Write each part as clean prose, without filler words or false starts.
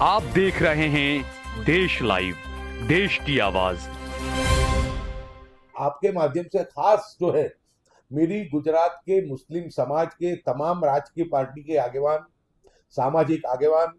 आप देख रहे हैं देश लाइव, देश की आवाज। आपके माध्यम से खास जो है मेरी गुजरात के मुस्लिम समाज के तमाम राजकीय पार्टी के आगेवान, सामाजिक आगेवान,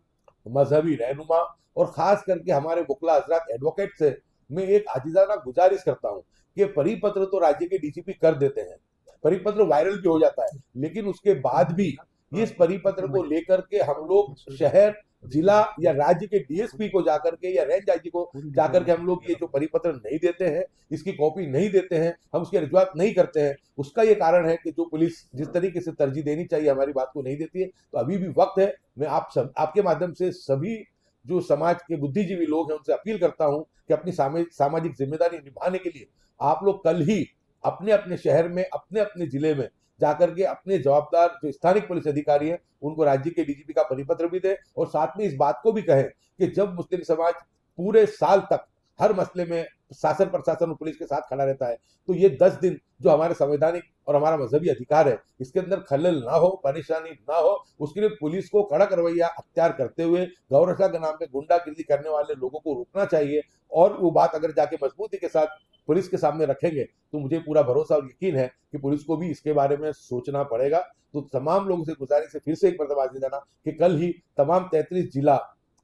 मजहबी रहनुमा और खास करके हमारे वकला हजरात एडवोकेट से मैं एक आजिजाना गुजारिश करता हूं कि परिपत्र तो राज्य के डीजीपी कर देते हैं, परिपत्र वायरल भी हो जाता है, लेकिन उसके बाद भी इस परिपत्र को लेकर के हम लोग शहर, जिला या राज्य के डीएसपी को जाकर के या रेंज आईजी को जाकर के हम लोग ये जो परिपत्र नहीं देते हैं, इसकी कॉपी नहीं देते हैं, हम उसकी रजूआत नहीं करते हैं। उसका ये कारण है कि जो पुलिस जिस तरीके से तरजीह देनी चाहिए हमारी बात को नहीं देती है। तो अभी भी वक्त है। मैं आपके माध्यम से सभी जो समाज के बुद्धिजीवी लोग हैं उनसे अपील करता हूं कि अपनी सामाजिक जिम्मेदारी निभाने के लिए आप लोग कल ही अपने अपने शहर में, अपने अपने जिले में जाकर के अपने जवाबदार जो स्थानिक पुलिस अधिकारी हैं उनको राज्य के डीजीपी का परिपत्र भी दें और साथ में इस बात को भी कहें कि जब मुस्लिम समाज पूरे साल तक हर मसले में शासन, प्रशासन और पुलिस के साथ खड़ा रहता है, तो ये 10 दिन जो हमारे संवैधानिक और हमारा मजहबी अधिकार है, इसके अंदर खलल ना हो, परेशानी ना हो, उसके लिए पुलिस को कड़क रवैया अख्तियार करते हुए गौरक्षा के नाम पे गुंडागिर्दी करने वाले लोगों को रोकना चाहिए। और वो बात अगर जाके मजबूती के साथ पुलिस के सामने रखेंगे तो मुझे पूरा भरोसा और यकीन है कि पुलिस को भी इसके बारे में सोचना पड़ेगा। तो तमाम लोगों से गुजारिश है, फिर से एक मरतबा देना कि कल ही तमाम 33 जिला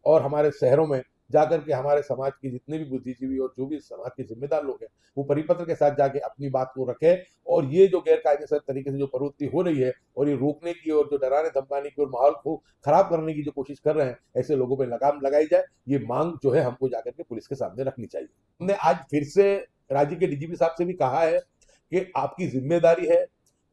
और हमारे शहरों में जाकर के हमारे समाज के जितने भी बुद्धिजीवी और जो भी समाज के जिम्मेदार लोग हैं वो परिपत्र के साथ जाके अपनी बात को रखें और ये जो गैर कायदेसर तरीके से जो प्रवृत्ति हो रही है और ये रोकने की और जो डराने धमकाने की और माहौल को खराब करने की जो कोशिश कर रहे हैं, ऐसे लोगों पर लगाम लगाई जाए। ये मांग जो है हमको जाकर के पुलिस के सामने रखनी चाहिए। हमने आज फिर से राज्य के डीजीपी साहब से भी कहा है कि आपकी जिम्मेदारी है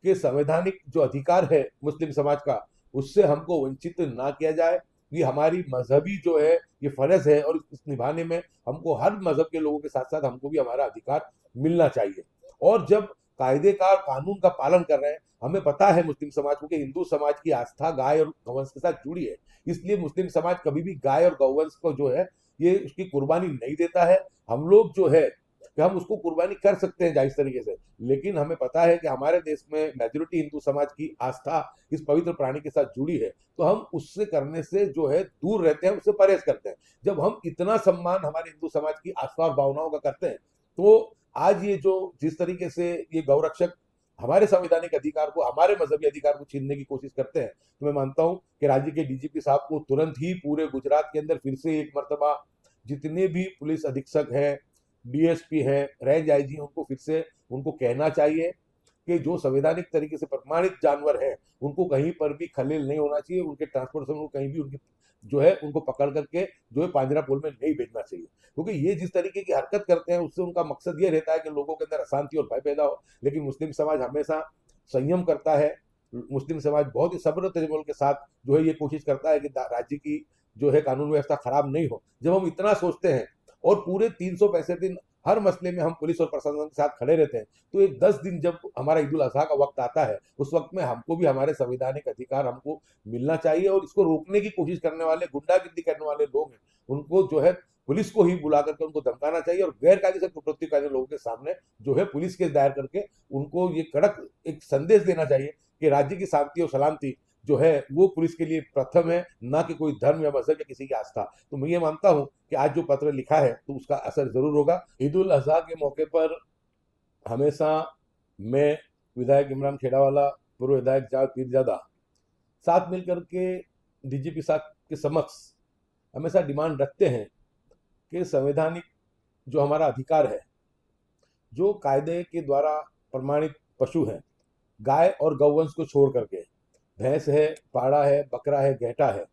कि संवैधानिक जो अधिकार है मुस्लिम समाज का, उससे हमको वंचित ना किया जाए। ये हमारी मजहबी जो है ये फर्ज है और इस निभाने में हमको हर मजहब के लोगों के साथ साथ हमको भी हमारा अधिकार मिलना चाहिए। और जब कायदे का, कानून का पालन कर रहे हैं, हमें पता है मुस्लिम समाज को कि हिंदू समाज की आस्था गाय और गौवंश के साथ जुड़ी है, इसलिए मुस्लिम समाज कभी भी गाय और गौवंश को जो है ये उसकी कुर्बानी नहीं देता है। हम लोग जो है कि हम उसको कुर्बानी कर सकते हैं जायज तरीके से, लेकिन हमें पता है कि हमारे देश में मेजोरिटी हिंदू समाज की आस्था इस पवित्र प्राणी के साथ जुड़ी है, तो हम उससे करने से जो है दूर रहते हैं, उससे परहेज करते हैं। जब हम इतना सम्मान हमारे हिंदू समाज की आस्था और भावनाओं का करते हैं, तो आज ये जो जिस तरीके से ये गौरक्षक हमारे संवैधानिक अधिकार को, हमारे मजहबी अधिकार को छीनने की कोशिश करते हैं, तो मैं मानता हूं कि राज्य के डीजीपी साहब को तुरंत ही पूरे गुजरात के अंदर फिर से एक मरतबा जितने भी पुलिस अधीक्षक हैं, डीएसपी है, रेंज आईजी, उनको फिर से उनको कहना चाहिए कि जो संवैधानिक तरीके से प्रमाणित जानवर है उनको कहीं पर भी खलेल नहीं होना चाहिए, उनके ट्रांसपोर्टेशन को कहीं भी उनकी जो है उनको पकड़ करके जो है पांजरा पोल में नहीं भेजना चाहिए, क्योंकि ये जिस तरीके की हरकत करते हैं उससे उनका मकसद ये रहता है कि लोगों के अंदर अशांति और भय पैदा हो। लेकिन मुस्लिम समाज हमेशा संयम करता है, मुस्लिम समाज बहुत ही सब्र तजम्मुल के साथ जो है ये कोशिश करता है कि राज्य की जो है कानून व्यवस्था खराब नहीं हो। जब हम इतना सोचते हैं और पूरे 365 दिन हर मसले में हम पुलिस और प्रशासन के साथ खड़े रहते हैं, तो एक 10 दिन जब हमारा ईद उल अजहा का वक्त आता है, उस वक्त में हमको भी हमारे संवैधानिक अधिकार हमको मिलना चाहिए। और इसको रोकने की कोशिश करने वाले, गुंडागिर्दी करने वाले लोग हैं, उनको जो है पुलिस को ही बुला करके उनको धमकाना चाहिए और गैर कायदेसर प्रवृत्ति करने लोगों के सामने जो है पुलिस केस दायर करके उनको ये कड़क एक संदेश देना चाहिए कि राज्य की शांति और सलामती जो है वो पुलिस के लिए प्रथम है, ना कि कोई धर्म या मजहब या किसी की आस्था। तो मैं ये मानता हूं कि आज जो पत्र लिखा है तो उसका असर जरूर होगा। ईद उल अजहा के मौके पर हमेशा मैं, विधायक इमरान खेड़ावाला, पूर्व विधायक जावेद पीरजादा, साथ मिलकर के डीजीपी साहब के समक्ष हमेशा डिमांड रखते हैं कि संवैधानिक जो हमारा अधिकार है, जो कायदे के द्वारा प्रमाणित पशु हैं, गाय और गौवंश को छोड़ करके, भैंस है, पाड़ा है, बकरा है, घेटा है,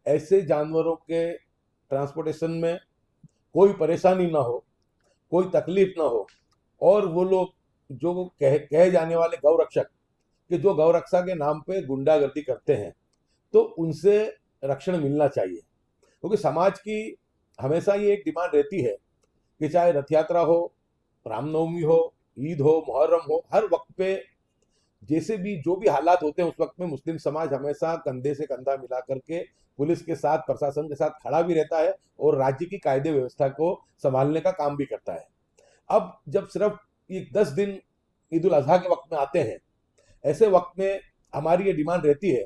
ऐसे जानवरों के ट्रांसपोर्टेशन में कोई परेशानी ना हो, कोई तकलीफ ना हो। और वो लोग जो कहे जाने वाले गौरक्षक कि जो गौरक्षा के नाम पे गुंडागर्दी करते हैं, तो उनसे रक्षण मिलना चाहिए। क्योंकि समाज की हमेशा ये एक डिमांड रहती है कि चाहे रथ यात्रा हो, रामनवमी हो, ईद हो, मुहर्रम हो, हर वक्त पे जैसे भी जो भी हालात होते हैं उस वक्त में मुस्लिम समाज हमेशा कंधे से कंधा मिला करके पुलिस के साथ, प्रशासन के साथ खड़ा भी रहता है और राज्य की कायदे व्यवस्था को संभालने का काम भी करता है। अब जब सिर्फ ये 10 दिन ईद उल अजहा के वक्त में आते हैं, ऐसे वक्त में हमारी ये डिमांड रहती है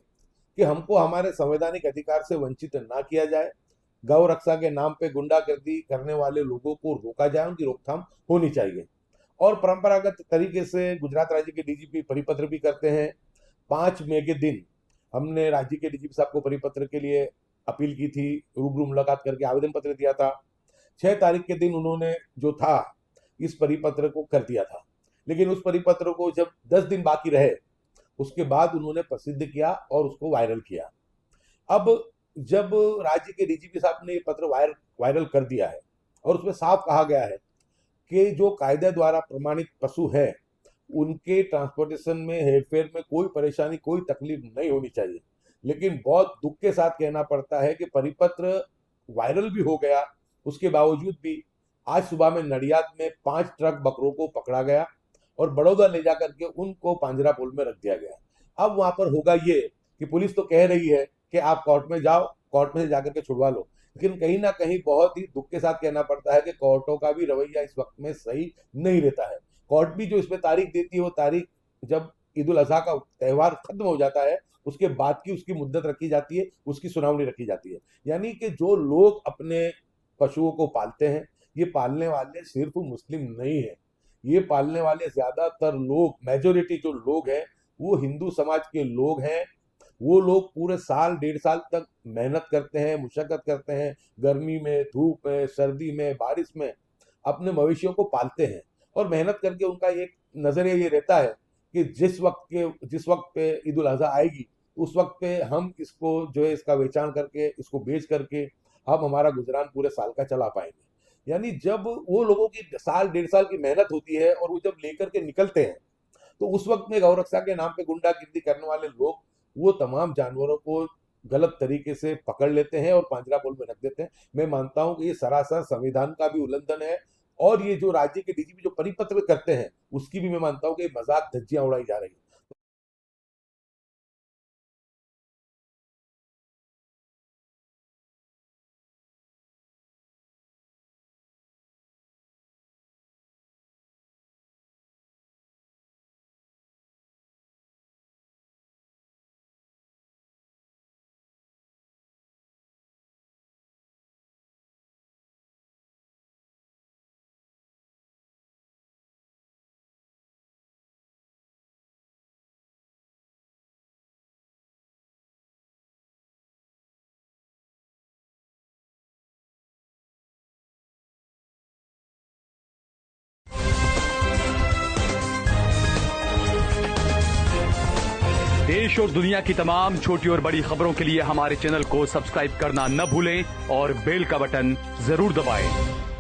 कि हमको हमारे संवैधानिक अधिकार से वंचित ना किया जाए। गौ रक्षा के नाम पे गुंडागर्दी करने वाले लोगों को रोका जाए, उनकी रोकथाम होनी चाहिए। और परंपरागत तरीके से गुजरात राज्य के डीजीपी परिपत्र भी करते हैं। 5 मई के दिन हमने राज्य के डीजीपी साहब को परिपत्र के लिए अपील की थी, रूबरू मुलाकात करके आवेदन पत्र दिया था। 6 तारीख के दिन उन्होंने जो था इस परिपत्र को कर दिया था, लेकिन उस परिपत्र को जब 10 दिन बाकी रहे उसके बाद उन्होंने प्रसिद्ध किया और उसको वायरल किया। अब जब राज्य के डीजीपी साहब ने ये पत्र वायरल कर दिया है और उसमें साफ कहा गया है कि जो कायदे द्वारा प्रमाणित पशु है उनके ट्रांसपोर्टेशन में, हेरफेर में कोई परेशानी, कोई तकलीफ नहीं होनी चाहिए, लेकिन बहुत दुख के साथ कहना पड़ता है कि परिपत्र वायरल भी हो गया, उसके बावजूद भी आज सुबह में नडियाद में 5 ट्रक बकरों को पकड़ा गया और बड़ौदा ले जाकर के उनको पांजरापोल में रख दिया गया। अब वहां पर होगा ये कि पुलिस तो कह रही है कि आप कोर्ट में जाओ, कोर्ट में से जाकर के छुड़वा लो, लेकिन कहीं ना कहीं बहुत ही दुख के साथ कहना पड़ता है कि कोर्टों का भी रवैया इस वक्त में सही नहीं रहता है। कोर्ट भी जो इसमें तारीख देती है वो तारीख जब ईद उल अजहा का त्यौहार खत्म हो जाता है उसके बाद की उसकी मुद्दत रखी जाती है, उसकी सुनावनी रखी जाती है। यानी कि जो लोग अपने पशुओं को पालते हैं, ये पालने वाले सिर्फ मुस्लिम नहीं है, ये पालने वाले ज्यादातर लोग, मेजोरिटी जो लोग हैं वो हिंदू समाज के लोग हैं। वो लोग पूरे साल 1.5 साल तक मेहनत करते हैं, मुशक्कत करते हैं, गर्मी में, धूप में, सर्दी में, बारिश में अपने मवेशियों को पालते हैं और मेहनत करके उनका एक नजरिया ये रहता है कि जिस वक्त पे ईद उल अजहा आएगी उस वक्त पे हम इसको जो है इसका बेचान करके, इसको बेच करके हम हमारा गुजरान पूरे साल का चला पाएंगे। यानी जब वो लोगों की साल 1.5 साल की मेहनत होती है और वो जब लेकर के निकलते हैं तो उस वक्त में गौरक्षा के नाम पे गुंडागिर्दी करने वाले लोग वो तमाम जानवरों को गलत तरीके से पकड़ लेते हैं और पांजरापोल में रख देते हैं। मैं मानता हूं कि ये सरासर संविधान का भी उल्लंघन है और ये जो राज्य के डीजीपी जो परिपत्र करते हैं उसकी भी मैं मानता हूं कि मजाक धज्जियां उड़ाई जा रही है। देश और दुनिया की तमाम छोटी और बड़ी खबरों के लिए हमारे चैनल को सब्सक्राइब करना न भूलें और बेल का बटन जरूर दबाएं।